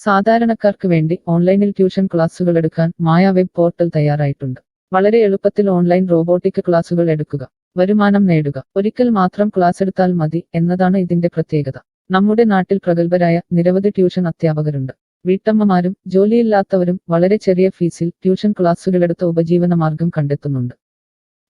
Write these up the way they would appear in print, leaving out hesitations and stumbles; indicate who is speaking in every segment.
Speaker 1: സാധാരണക്കാർക്ക് വേണ്ടി ഓൺലൈനിൽ ട്യൂഷൻ ക്ലാസുകൾ എടുക്കാൻ മായ വെബ് പോർട്ടൽ തയ്യാറായിട്ടുണ്ട്. വളരെ എളുപ്പത്തിൽ ഓൺലൈൻ റോബോട്ടിക് ക്ലാസുകൾ എടുക്കുക, വരുമാനം നേടുക. ഒരിക്കൽ മാത്രം ക്ലാസ് എടുത്താൽ മതി എന്നതാണ് ഇതിന്റെ പ്രത്യേകത. നമ്മുടെ നാട്ടിൽ പ്രഗത്ഭരായ നിരവധി ട്യൂഷൻ അധ്യാപകരുണ്ട്. വീട്ടമ്മമാരും ജോലിയില്ലാത്തവരും വളരെ ചെറിയ ഫീസിൽ ട്യൂഷൻ ക്ലാസുകളെടുത്ത് ഉപജീവന മാർഗം കണ്ടെത്തുന്നുണ്ട്.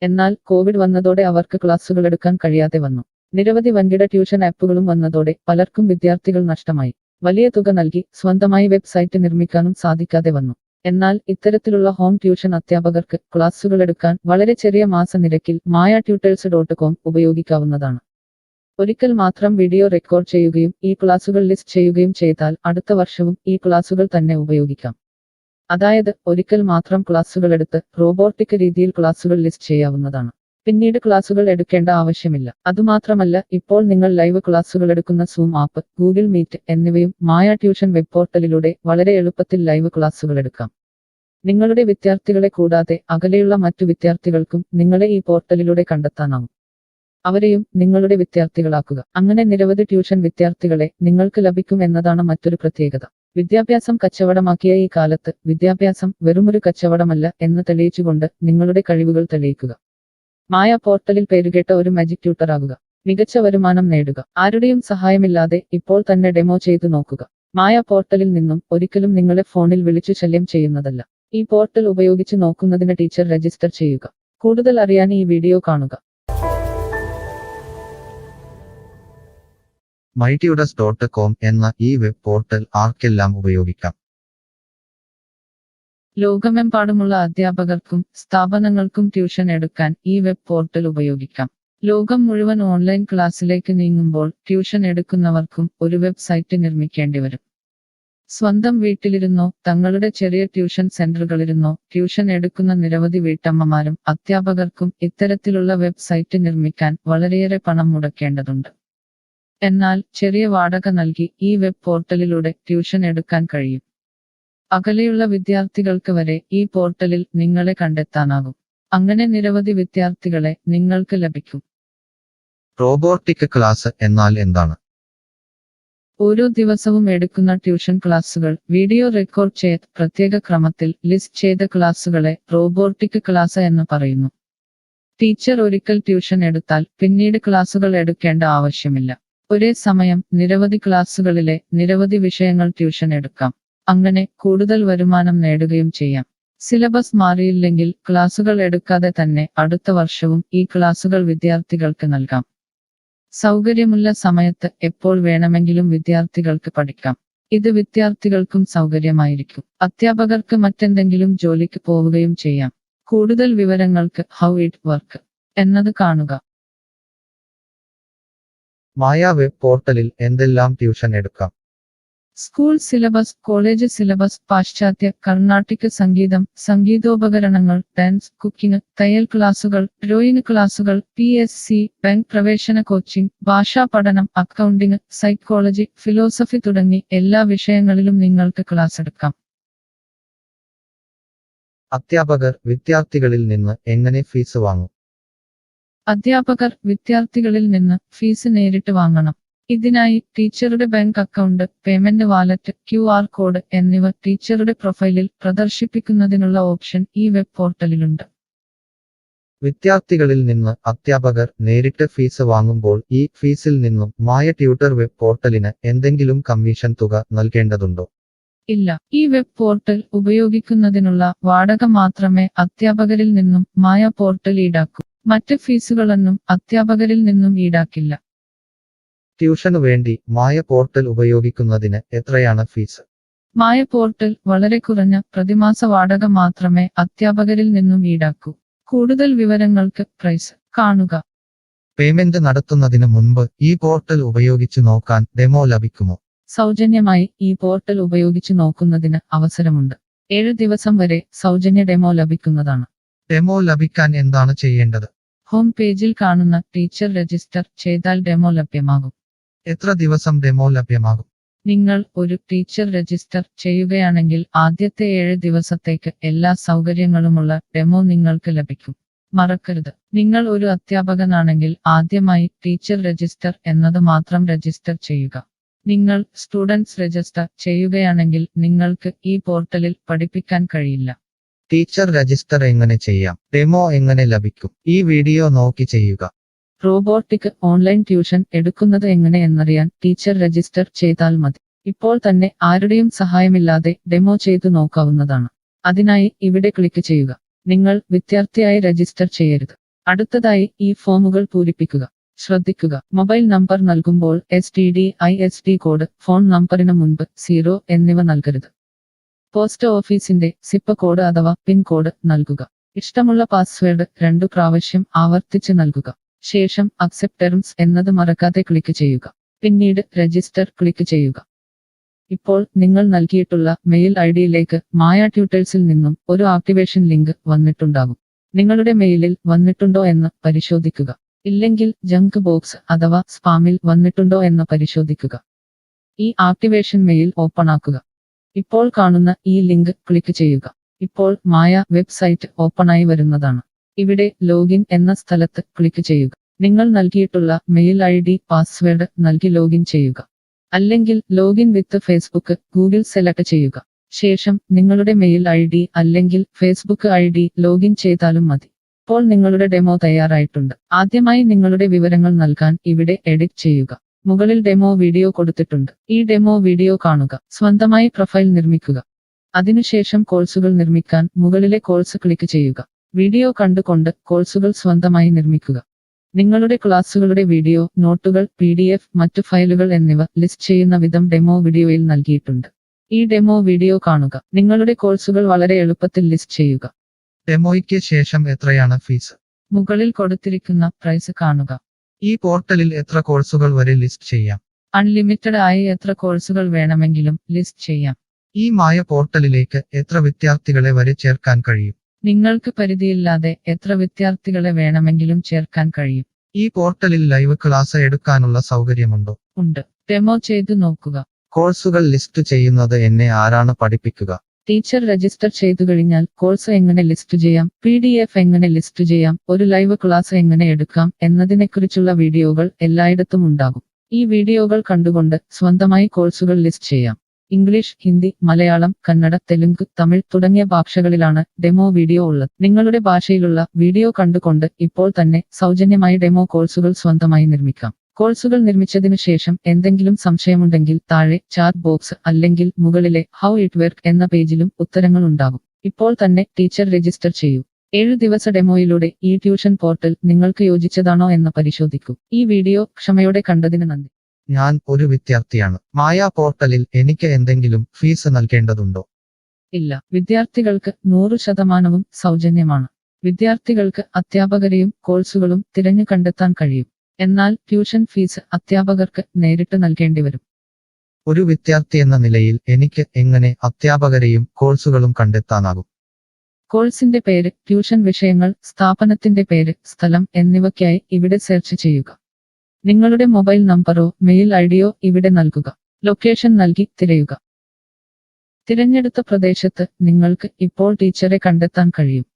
Speaker 1: എന്നാൽ കോവിഡ് വന്നതോടെ അവർക്ക് ക്ലാസുകൾ എടുക്കാൻ കഴിയാതെ വന്നു. നിരവധി വൻകിട ട്യൂഷൻ ആപ്പുകളും വന്നതോടെ പലർക്കും വിദ്യാർത്ഥികൾ നഷ്ടമായി. വലിയ തുക നൽകി സ്വന്തമായി വെബ്സൈറ്റ് നിർമ്മിക്കാനും സാധിക്കാതെ വന്നു. എന്നാൽ ഇത്തരത്തിലുള്ള ഹോം ട്യൂഷൻ അധ്യാപകർക്ക് ക്ലാസുകൾ എടുക്കാൻ വളരെ ചെറിയ മാസ നിരക്കിൽ mayatutors.com ഉപയോഗിക്കാവുന്നതാണ്. ഒരിക്കൽ മാത്രം വീഡിയോ റെക്കോർഡ് ചെയ്യുകയും ഈ ക്ലാസുകൾ ലിസ്റ്റ് ചെയ്യുകയും ചെയ്താൽ അടുത്ത വർഷവും ഈ ക്ലാസുകൾ തന്നെ ഉപയോഗിക്കാം. അതായത് ഒരിക്കൽ മാത്രം ക്ലാസുകൾ എടുത്ത് റോബോട്ടിക് രീതിയിൽ ക്ലാസുകൾ ലിസ്റ്റ് ചെയ്യാവുന്നതാണ്. പിന്നീട് ക്ലാസുകൾ എടുക്കേണ്ട ആവശ്യമില്ല. അതുമാത്രമല്ല, ഇപ്പോൾ നിങ്ങൾ ലൈവ് ക്ലാസുകൾ എടുക്കുന്ന സൂം ആപ്പ്, ഗൂഗിൾ മീറ്റ് എന്നിവയും മായ ട്യൂഷൻ വെബ് പോർട്ടലിലൂടെ വളരെ എളുപ്പത്തിൽ ലൈവ് ക്ലാസുകൾ എടുക്കാം. നിങ്ങളുടെ വിദ്യാർത്ഥികളെ കൂടാതെ അകലെയുള്ള മറ്റു വിദ്യാർത്ഥികൾക്കും നിങ്ങളെ ഈ പോർട്ടലിലൂടെ കണ്ടെത്താനാവും. അവരെയും നിങ്ങളുടെ വിദ്യാർത്ഥികളാക്കുക. അങ്ങനെ നിരവധി ട്യൂഷൻ വിദ്യാർത്ഥികളെ നിങ്ങൾക്ക് ലഭിക്കും എന്നതാണ് മറ്റൊരു പ്രത്യേകത. വിദ്യാഭ്യാസം കച്ചവടമാക്കിയ ഈ കാലത്ത് വിദ്യാഭ്യാസം വെറുമൊരു കച്ചവടമല്ല എന്ന് തെളിയിച്ചുകൊണ്ട് നിങ്ങളുടെ കഴിവുകൾ തെളിയിക്കുക. മായ പോർട്ടലിൽ പേരുകേട്ട ഒരു മാജിക് ട്യൂട്ടർ ആകുക. മികച്ച വരുമാനം നേടുക. ആരുടെയും സഹായമില്ലാതെ ഇപ്പോൾ തന്നെ ഡെമോ ചെയ്തു നോക്കുക. മായ പോർട്ടലിൽ നിന്നും ഒരിക്കലും നിങ്ങളെ ഫോണിൽ വിളിച്ചു ശല്യം ചെയ്യുന്നതല്ല. ഈ പോർട്ടൽ ഉപയോഗിച്ച് നോക്കുന്നതിന് ടീച്ചർ രജിസ്റ്റർ ചെയ്യുക. കൂടുതൽ അറിയാൻ ഈ വീഡിയോ കാണുക.
Speaker 2: mytutors.com എന്ന ഈ വെബ് പോർട്ടൽ ആർക്കെല്ലാം ഉപയോഗിക്കാം?
Speaker 1: ലോകമെമ്പാടുമുള്ള അധ്യാപകർക്കും സ്ഥാപനങ്ങൾക്കും ട്യൂഷൻ എടുക്കാൻ ഈ വെബ് പോർട്ടൽ ഉപയോഗിക്കാം. ലോകം മുഴുവൻ ഓൺലൈൻ ക്ലാസ്സിലേക്ക് നീങ്ങുമ്പോൾ ട്യൂഷൻ എടുക്കുന്നവർക്കും ഒരു വെബ്സൈറ്റ് നിർമ്മിക്കേണ്ടി വരും. സ്വന്തം വീട്ടിലിരുന്നോ തങ്ങളുടെ ചെറിയ ട്യൂഷൻ സെന്ററുകളിലിരുന്നോ ട്യൂഷൻ എടുക്കുന്ന നിരവധി വീട്ടമ്മമാരും അധ്യാപകർക്കും ഇത്തരത്തിലുള്ള വെബ്സൈറ്റ് നിർമ്മിക്കാൻ വളരെയേറെ പണം മുടക്കേണ്ടതുണ്ട്. എന്നാൽ ചെറിയ വാടക നൽകി ഈ വെബ് പോർട്ടലിലൂടെ ട്യൂഷൻ എടുക്കാൻ കഴിയും. അകലെയുള്ള വിദ്യാർത്ഥികൾക്ക് വരെ ഈ പോർട്ടലിൽ നിങ്ങളെ കണ്ടെത്താനാകും. അങ്ങനെ നിരവധി വിദ്യാർത്ഥികളെ നിങ്ങൾക്ക് ലഭിക്കും.
Speaker 2: റോബോട്ടിക് ക്ലാസ് എന്നാൽ എന്താണ്?
Speaker 1: ഓരോ ദിവസവും എടുക്കുന്ന ട്യൂഷൻ ക്ലാസുകൾ വീഡിയോ റെക്കോർഡ് ചെയ്ത് പ്രത്യേക ക്രമത്തിൽ ലിസ്റ്റ് ചെയ്ത ക്ലാസുകളെ റോബോട്ടിക് ക്ലാസ് എന്ന് പറയുന്നു. ടീച്ചർ ഒരിക്കൽ ട്യൂഷൻ എടുത്താൽ പിന്നീട് ക്ലാസുകൾ എടുക്കേണ്ട ആവശ്യമില്ല. ഒരേ സമയം നിരവധി ക്ലാസുകളിലെ നിരവധി വിഷയങ്ങൾ ട്യൂഷൻ എടുക്കാം. അങ്ങനെ കൂടുതൽ വരുമാനം നേടുകയും ചെയ്യാം. സിലബസ് മാറിയില്ലെങ്കിൽ ക്ലാസുകൾ എടുക്കാതെ തന്നെ അടുത്ത വർഷവും ഈ ക്ലാസുകൾ വിദ്യാർത്ഥികൾക്ക് നൽകാം. സൗകര്യമുള്ള സമയത്ത് എപ്പോൾ വേണമെങ്കിലും വിദ്യാർത്ഥികൾക്ക് പഠിക്കാം. ഇത് വിദ്യാർത്ഥികൾക്കും സൗകര്യമായിരിക്കും. അധ്യാപകർക്ക് മറ്റെന്തെങ്കിലും ജോലിക്ക് പോവുകയും ചെയ്യാം. കൂടുതൽ വിവരങ്ങൾക്ക് ഹൗ ഇറ്റ് വർക്ക് എന്നത് കാണുക.
Speaker 2: മായ വെബ് പോർട്ടലിൽ എന്തെല്ലാം ട്യൂഷൻ എടുക്കാം?
Speaker 1: സ്കൂൾ സിലബസ്, കോളേജ് സിലബസ്, പാശ്ചാത്യ, കർണാട്ടിക് സംഗീതം, സംഗീതോപകരണങ്ങൾ, ഡാൻസ്, കുക്കിംഗ്, തയ്യൽ ക്ലാസുകൾ, ഡ്രോയിങ് ക്ലാസുകൾ, PSC, ബാങ്ക് പ്രവേശന കോച്ചിംഗ്, ഭാഷാ പഠനം, അക്കൗണ്ടിംഗ്, സൈക്കോളജി, ഫിലോസഫി തുടങ്ങി എല്ലാ വിഷയങ്ങളിലും നിങ്ങൾക്ക് ക്ലാസ് എടുക്കാം.
Speaker 2: അധ്യാപകർ വിദ്യാർത്ഥികളിൽ നിന്ന് എങ്ങനെ ഫീസ് വാങ്ങും?
Speaker 1: അധ്യാപകർ വിദ്യാർത്ഥികളിൽ നിന്ന് ഫീസ് നേരിട്ട് വാങ്ങണം. ഇതിനായി ടീച്ചറുടെ bank account, payment wallet, QR code എന്നിവ ടീച്ചറുടെ പ്രൊഫൈലിൽ പ്രദർശിപ്പിക്കുന്നതിനുള്ള ഓപ്ഷൻ ഈ വെബ് പോർട്ടലിലുണ്ട്.
Speaker 2: വിദ്യാർത്ഥികളിൽ നിന്ന് അധ്യാപകർ നേരിട്ട് ഫീസ് വാങ്ങുമ്പോൾ ഈ ഫീസിൽ നിന്നും മായ ട്യൂട്ടർ വെബ് പോർട്ടലിന് എന്തെങ്കിലും കമ്മീഷൻ തുക നൽകേണ്ടതുണ്ടോ?
Speaker 1: ഇല്ല. ഈ വെബ് പോർട്ടൽ ഉപയോഗിക്കുന്നതിനുള്ള വാടക മാത്രമേ അധ്യാപകരിൽ നിന്നും മായ പോർട്ടൽ ഈടാക്കൂ. മറ്റ് ഫീസുകളൊന്നും അധ്യാപകരിൽ നിന്നും ഈടാക്കില്ല.
Speaker 2: ട്യൂഷനു വേണ്ടി മായ പോർട്ടൽ ഉപയോഗിക്കുന്നതിന് എത്രയാണ് ഫീസ്?
Speaker 1: മായ പോർട്ടൽ വളരെ കുറഞ്ഞ പ്രതിമാസ വാടക മാത്രമേ അധ്യാപകരിൽ നിന്നും ഈടാക്കൂ. കൂടുതൽ വിവരങ്ങൾക്ക് പ്രൈസ് കാണുക.
Speaker 2: പേയ്മെന്റ് നടത്തുന്നതിന് മുൻപ് ഈ പോർട്ടൽ ഉപയോഗിച്ചു നോക്കാൻ ഡെമോ ലഭിക്കുമോ?
Speaker 1: സൗജന്യമായി ഈ പോർട്ടൽ ഉപയോഗിച്ചു നോക്കുന്നതിന് അവസരമുണ്ട്. 7 ദിവസം വരെ സൗജന്യ ഡെമോ ലഭിക്കുന്നതാണ്.
Speaker 2: ഡെമോ ലഭിക്കാൻ എന്താണ് ചെയ്യേണ്ടത്?
Speaker 1: ഹോം പേജിൽ കാണുന്ന ടീച്ചർ രജിസ്റ്റർ ചെയ്താൽ ഡെമോ ലഭ്യമാകും.
Speaker 2: എത്ര ദിവസം ഡെമോ ലഭ്യമാകും?
Speaker 1: നിങ്ങൾ ഒരു ടീച്ചർ രജിസ്റ്റർ ചെയ്യുകയാണെങ്കിൽ ആദ്യത്തെ 7 ദിവസത്തേക്ക് എല്ലാ സൗകര്യങ്ങളുമുള്ള ഡെമോ നിങ്ങൾക്ക് ലഭിക്കും. മറക്കരുത്, നിങ്ങൾ ഒരു അധ്യാപകനാണെങ്കിൽ ആദ്യമായി ടീച്ചർ രജിസ്റ്റർ എന്നത് മാത്രം രജിസ്റ്റർ ചെയ്യുക. നിങ്ങൾ സ്റ്റുഡൻസ് രജിസ്റ്റർ ചെയ്യുകയാണെങ്കിൽ നിങ്ങൾക്ക് ഈ പോർട്ടലിൽ പഠിപ്പിക്കാൻ കഴിയില്ല.
Speaker 2: ടീച്ചർ രജിസ്റ്റർ എങ്ങനെ ചെയ്യാം? ഡെമോ എങ്ങനെ ലഭിക്കും? ഈ വീഡിയോ നോക്കി ചെയ്യുക.
Speaker 1: റോബോട്ടിക് ഓൺലൈൻ ട്യൂഷൻ എടുക്കുന്നത് എങ്ങനെ എന്നറിയാൻ ടീച്ചർ രജിസ്റ്റർ ചെയ്താൽ മതി. ഇപ്പോൾ തന്നെ ആരുടെയും സഹായമില്ലാതെ ഡെമോ ചെയ്തു നോക്കാവുന്നതാണ്. അതിനായി ഇവിടെ ക്ലിക്ക് ചെയ്യുക. നിങ്ങൾ വിദ്യാർത്ഥിയായി രജിസ്റ്റർ ചെയ്യരുത്. അടുത്തതായി ഈ ഫോമുകൾ പൂരിപ്പിക്കുക. ശ്രദ്ധിക്കുക, മൊബൈൽ നമ്പർ നൽകുമ്പോൾ STD/ISD കോഡ്, ഫോൺ നമ്പറിന് മുൻപ് 0 എന്നിവ നൽകരുത്. പോസ്റ്റ് ഓഫീസിന്റെ സിപ്പ് കോഡ് അഥവാ പിൻ കോഡ് നൽകുക. ഇഷ്ടമുള്ള പാസ്വേഡ് 2 പ്രാവശ്യം ആവർത്തിച്ച് നൽകുക. ശേഷം അക്സെപ്റ്റ് ടേംസ് എന്നത് മറക്കാതെ ക്ലിക്ക് ചെയ്യുക. പിന്നീട് രജിസ്റ്റർ ക്ലിക്ക് ചെയ്യുക. ഇപ്പോൾ നിങ്ങൾ നൽകിയിട്ടുള്ള മെയിൽ ഐഡിയിലേക്ക് മായ ട്യൂട്ടേഴ്സിൽ നിന്നും ഒരു ആക്ടിവേഷൻ ലിങ്ക് വന്നിട്ടുണ്ടാകും. നിങ്ങളുടെ മെയിലിൽ വന്നിട്ടുണ്ടോ എന്ന് പരിശോധിക്കുക. ഇല്ലെങ്കിൽ ജങ്ക് ബോക്സ് അഥവാ സ്പാമിൽ വന്നിട്ടുണ്ടോ എന്ന് പരിശോധിക്കുക. ഈ ആക്ടിവേഷൻ മെയിൽ ഓപ്പൺ ആക്കുക. ഇപ്പോൾ കാണുന്ന ഈ ലിങ്ക് ക്ലിക്ക് ചെയ്യുക. ഇപ്പോൾ മായ വെബ്സൈറ്റ് ഓപ്പണായി വരുന്നതാണ്. ഇവിടെ ലോഗിൻ എന്ന സ്ഥലത്ത് ക്ലിക്ക് ചെയ്യുക. നിങ്ങൾ നൽകിയിട്ടുള്ള മെയിൽ ID, പാസ്വേഡ് നൽകി ലോഗിൻ ചെയ്യുക. അല്ലെങ്കിൽ ലോഗിൻ വിത്ത് ഫേസ്ബുക്ക്, ഗൂഗിൾ സെലക്ട് ചെയ്യുക. ശേഷം നിങ്ങളുടെ മെയിൽ ID അല്ലെങ്കിൽ ഫേസ്ബുക്ക് ID ലോഗിൻ ചെയ്താലും മതി. ഇപ്പോൾ നിങ്ങളുടെ ഡെമോ തയ്യാറായിട്ടുണ്ട്. ആദ്യമായി നിങ്ങളുടെ വിവരങ്ങൾ നൽകാൻ ഇവിടെ എഡിറ്റ് ചെയ്യുക. മുകളിൽ ഡെമോ വീഡിയോ കൊടുത്തിട്ടുണ്ട്. ഈ ഡെമോ വീഡിയോ കാണുക. സ്വന്തമായി പ്രൊഫൈൽ നിർമ്മിക്കുക. അതിനുശേഷം കോഴ്സുകൾ നിർമ്മിക്കാൻ മുകളിലെ കോഴ്സ് ക്ലിക്ക് ചെയ്യുക. വീഡിയോ കണ്ടുകൊണ്ട് കോഴ്സുകൾ സ്വന്തമായി നിർമ്മിക്കുക. നിങ്ങളുടെ ക്ലാസുകളുടെ വീഡിയോ, നോട്ടുകൾ, PDF, മറ്റു ഫയലുകൾ എന്നിവ ലിസ്റ്റ് ചെയ്യുന്ന വിധം ഡെമോ വീഡിയോയിൽ നൽകിയിട്ടുണ്ട്. ഈ ഡെമോ വീഡിയോ കാണുക. നിങ്ങളുടെ കോഴ്സുകൾ വളരെ എളുപ്പത്തിൽ ലിസ്റ്റ് ചെയ്യുക.
Speaker 2: ഡെമോയ്ക്ക് ശേഷം എത്രയാണ് ഫീസ്?
Speaker 1: മുകളിൽ കൊടുത്തിരിക്കുന്ന പ്രൈസ് കാണുക.
Speaker 2: ഈ പോർട്ടലിൽ എത്ര കോഴ്സുകൾ വരെ ലിസ്റ്റ് ചെയ്യാം?
Speaker 1: അൺലിമിറ്റഡ് ആയി എത്ര കോഴ്സുകൾ വേണമെങ്കിലും ലിസ്റ്റ് ചെയ്യാം.
Speaker 2: ഈ മായ പോർട്ടലിലേക്ക് എത്ര വിദ്യാർത്ഥികളെ വരെ ചേർക്കാൻ കഴിയും?
Speaker 1: നിങ്ങൾക്ക് പരിധിയില്ലാതെ എത്ര വിദ്യാർത്ഥികളെ വേണമെങ്കിലും ചേർക്കാൻ കഴിയും.
Speaker 2: ഈ പോർട്ടലിൽ ലൈവ് ക്ലാസ് എടുക്കാനുള്ള സൗകര്യമുണ്ടോ?
Speaker 1: ഉണ്ട്. ഡെമോ ചെയ്തു നോക്കുക.
Speaker 2: കോഴ്സുകൾ ലിസ്റ്റ് ചെയ്യുന്നത് എന്നെ ആരാണ് പഠിപ്പിക്കുക?
Speaker 1: ടീച്ചർ രജിസ്റ്റർ ചെയ്തു കഴിഞ്ഞാൽ കോഴ്സ് എങ്ങനെ ലിസ്റ്റ് ചെയ്യാം, PDF എങ്ങനെ ലിസ്റ്റ് ചെയ്യാം, ഒരു ലൈവ് ക്ലാസ് എങ്ങനെ എടുക്കാം എന്നതിനെക്കുറിച്ചുള്ള വീഡിയോകൾ എല്ലായിടത്തും ഉണ്ടാകും. ഈ വീഡിയോകൾ കണ്ടുകൊണ്ട് സ്വന്തമായി കോഴ്സുകൾ ലിസ്റ്റ് ചെയ്യാം. ഇംഗ്ലീഷ്, ഹിന്ദി, മലയാളം, കന്നഡ, തെലുങ്ക്, തമിഴ് തുടങ്ങിയ ഭാഷകളിലാണ് ഡെമോ വീഡിയോ ഉള്ളത്. നിങ്ങളുടെ ഭാഷയിലുള്ള വീഡിയോ കണ്ടുകൊണ്ട് ഇപ്പോൾ തന്നെ സൗജന്യമായി ഡെമോ കോഴ്സുകൾ സ്വന്തമായി നിർമ്മിക്കാം. കോഴ്സുകൾ നിർമ്മിച്ചതിനു ശേഷം എന്തെങ്കിലും സംശയമുണ്ടെങ്കിൽ താഴെ ചാറ്റ് ബോക്സ് അല്ലെങ്കിൽ മുകളിലെ ഹൗ ഇറ്റ് വർക്ക് എന്ന പേജിലും ഉത്തരങ്ങൾ ഉണ്ടാകും. ഇപ്പോൾ തന്നെ ടീച്ചർ രജിസ്റ്റർ ചെയ്യൂ. 7 ദിവസ ഡെമോയിലൂടെ ഈ ട്യൂഷൻ പോർട്ടൽ നിങ്ങൾക്ക് യോജിച്ചതാണോ എന്ന് പരിശോധിക്കൂ. ഈ വീഡിയോ ക്ഷമയോടെ കണ്ടതിന് നന്ദി.
Speaker 2: ഞാൻ ഒരു വിദ്യാർത്ഥിയാണ്. മായ പോർട്ടലിൽ എനിക്ക് എന്തെങ്കിലും ഫീസ് നൽകേണ്ടതുണ്ടോ?
Speaker 1: ഇല്ല. വിദ്യാർത്ഥികൾക്ക് 100% സൗജന്യമാണ്. വിദ്യാർത്ഥികൾക്ക് അധ്യാപകരെയും കോഴ്സുകളും തിരഞ്ഞു കണ്ടെത്താൻ കഴിയും. എന്നാൽ ട്യൂഷൻ ഫീസ് അധ്യാപകർക്ക് നേരിട്ട് നൽകേണ്ടി വരും.
Speaker 2: ഒരു വിദ്യാർത്ഥി എന്ന നിലയിൽ എനിക്ക് എങ്ങനെ അധ്യാപകരെയും കോഴ്സുകളും കണ്ടെത്താനാകും?
Speaker 1: കോഴ്സിന്റെ പേര്, ട്യൂഷൻ വിഷയങ്ങൾ, സ്ഥാപനത്തിന്റെ പേര്, സ്ഥലം എന്നിവയ്ക്കായി ഇവിടെ സെർച്ച് ചെയ്യുക. നിങ്ങളുടെ മൊബൈൽ നമ്പറോ മെയിൽ ഐഡിയോ ഇവിടെ നൽകുക. ലൊക്കേഷൻ നൽകി തിരയുക. തിരഞ്ഞെടുത്ത പ്രദേശത്ത് നിങ്ങൾക്ക് ഇപ്പോൾ ടീച്ചറെ കണ്ടെത്താൻ കഴിയും.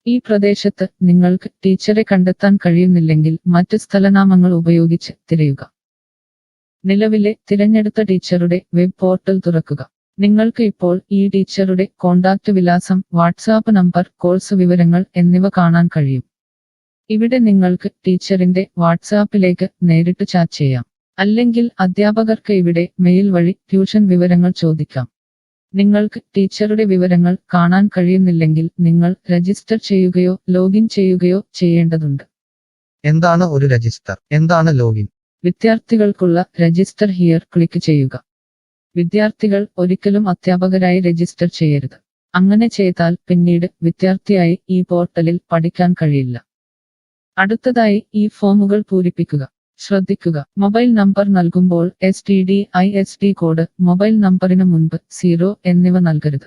Speaker 1: ഈ പ്രദേശത്ത് നിങ്ങൾക്ക് ടീച്ചറെ കണ്ടെത്താൻ കഴിയുന്നില്ലെങ്കിൽ മറ്റ് സ്ഥലനാമങ്ങൾ ഉപയോഗിച്ച് തിരയുക. നിലവിലെ തിരഞ്ഞെടുത്ത ടീച്ചറുടെ വെബ് പോർട്ടൽ തുറക്കുക. നിങ്ങൾക്ക് ഇപ്പോൾ ഈ ടീച്ചറുടെ കോൺടാക്റ്റ് വിലാസം, വാട്സാപ്പ് നമ്പർ, കോഴ്സ് വിവരങ്ങൾ എന്നിവ കാണാൻ കഴിയും. ഇവിടെ നിങ്ങൾക്ക് ടീച്ചറിന്റെ വാട്സാപ്പിലേക്ക് നേരിട്ട് ചാറ്റ് ചെയ്യാം. അല്ലെങ്കിൽ അധ്യാപകർക്ക് ഇവിടെ മെയിൽ വഴി ട്യൂഷൻ വിവരങ്ങൾ ചോദിക്കാം. നിങ്ങൾക്ക് ടീച്ചറുടെ വിവരങ്ങൾ കാണാൻ കഴിയുന്നില്ലെങ്കിൽ നിങ്ങൾ രജിസ്റ്റർ ചെയ്യുകയോ ലോഗിൻ ചെയ്യുകയോ ചെയ്യേണ്ടതുണ്ട്.
Speaker 2: എന്താണ് ഒരു രജിസ്റ്റർ? എന്താണ് ലോഗിൻ?
Speaker 1: വിദ്യാർത്ഥികൾക്കുള്ള രജിസ്റ്റർ ഹിയർ ക്ലിക്ക് ചെയ്യുക. വിദ്യാർത്ഥികൾ ഒരിക്കലും അധ്യാപകരായി രജിസ്റ്റർ ചെയ്യരുത്. അങ്ങനെ ചെയ്താൽ പിന്നീട് വിദ്യാർത്ഥിയായി ഈ പോർട്ടലിൽ പഠിക്കാൻ കഴിയില്ല. അടുത്തതായി ഈ ഫോമുകൾ പൂരിപ്പിക്കുക. ശ്രദ്ധിക്കുക, മൊബൈൽ നമ്പർ നൽകുമ്പോൾ STD/ISD കോഡ്, മൊബൈൽ നമ്പറിന് മുൻപ് 0 എന്നിവ നൽകരുത്.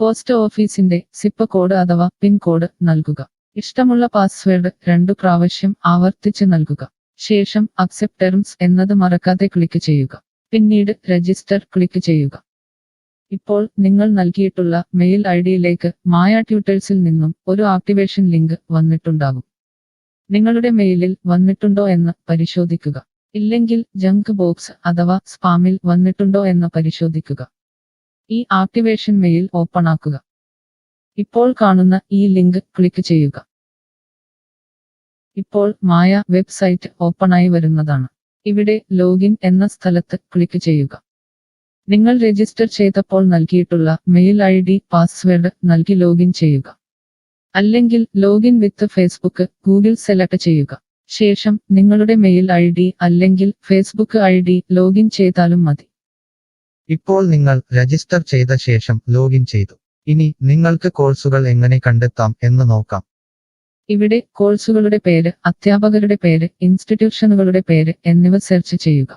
Speaker 1: പോസ്റ്റ് ഓഫീസിന്റെ സിപ്പ് കോഡ് അഥവാ പിൻ കോഡ് നൽകുക. ഇഷ്ടമുള്ള പാസ്വേഡ് 2 പ്രാവശ്യം ആവർത്തിച്ച് നൽകുക. ശേഷം അക്സെപ്റ്റ് ടേംസ് എന്നത് മറക്കാതെ ക്ലിക്ക് ചെയ്യുക. പിന്നീട് രജിസ്റ്റർ ക്ലിക്ക് ചെയ്യുക. ഇപ്പോൾ നിങ്ങൾ നൽകിയിട്ടുള്ള മെയിൽ ഐഡിയിലേക്ക് മായ ട്യൂട്ടേഴ്സിൽ നിന്നും ഒരു ആക്ടിവേഷൻ ലിങ്ക് വന്നിട്ടുണ്ടാകും. നിങ്ങളുടെ മെയിലിൽ വന്നിട്ടുണ്ടോ എന്ന് പരിശോധിക്കുക. ഇല്ലെങ്കിൽ ജങ്ക് ബോക്സ് അഥവാ സ്പാമിൽ വന്നിട്ടുണ്ടോ എന്ന് പരിശോധിക്കുക. ഈ ആക്ടിവേഷൻ മെയിൽ ഓപ്പൺ ആക്കുക. ഇപ്പോൾ കാണുന്ന ഈ ലിങ്ക് ക്ലിക്ക് ചെയ്യുക. ഇപ്പോൾ മായ വെബ്സൈറ്റ് ഓപ്പണായി വരുന്നതാണ്. ഇവിടെ ലോഗിൻ എന്ന സ്ഥലത്ത് ക്ലിക്ക് ചെയ്യുക. നിങ്ങൾ രജിസ്റ്റർ ചെയ്തപ്പോൾ നൽകിയിട്ടുള്ള മെയിൽ ID പാസ്വേഡ് നൽകി ലോഗിൻ ചെയ്യുക. അല്ലെങ്കിൽ ലോഗിൻ വിത്ത് ഫേസ്ബുക്ക് ഗൂഗിൾ സെലക്ട് ചെയ്യുക. ശേഷം നിങ്ങളുടെ മെയിൽ ID അല്ലെങ്കിൽ ഫേസ്ബുക്ക് ID ലോഗിൻ ചെയ്താലും മതി.
Speaker 2: ഇപ്പോൾ നിങ്ങൾ രജിസ്റ്റർ ചെയ്ത ശേഷം ലോഗിൻ ചെയ്തു. ഇനി നിങ്ങൾക്ക് കോഴ്സുകൾ എങ്ങനെ കണ്ടെത്താം എന്ന് നോക്കാം.
Speaker 1: ഇവിടെ കോഴ്സുകളുടെ പേര്, അധ്യാപകരുടെ പേര്, ഇൻസ്റ്റിറ്റ്യൂഷനുകളുടെ പേര് എന്നിവ സെർച്ച് ചെയ്യുക.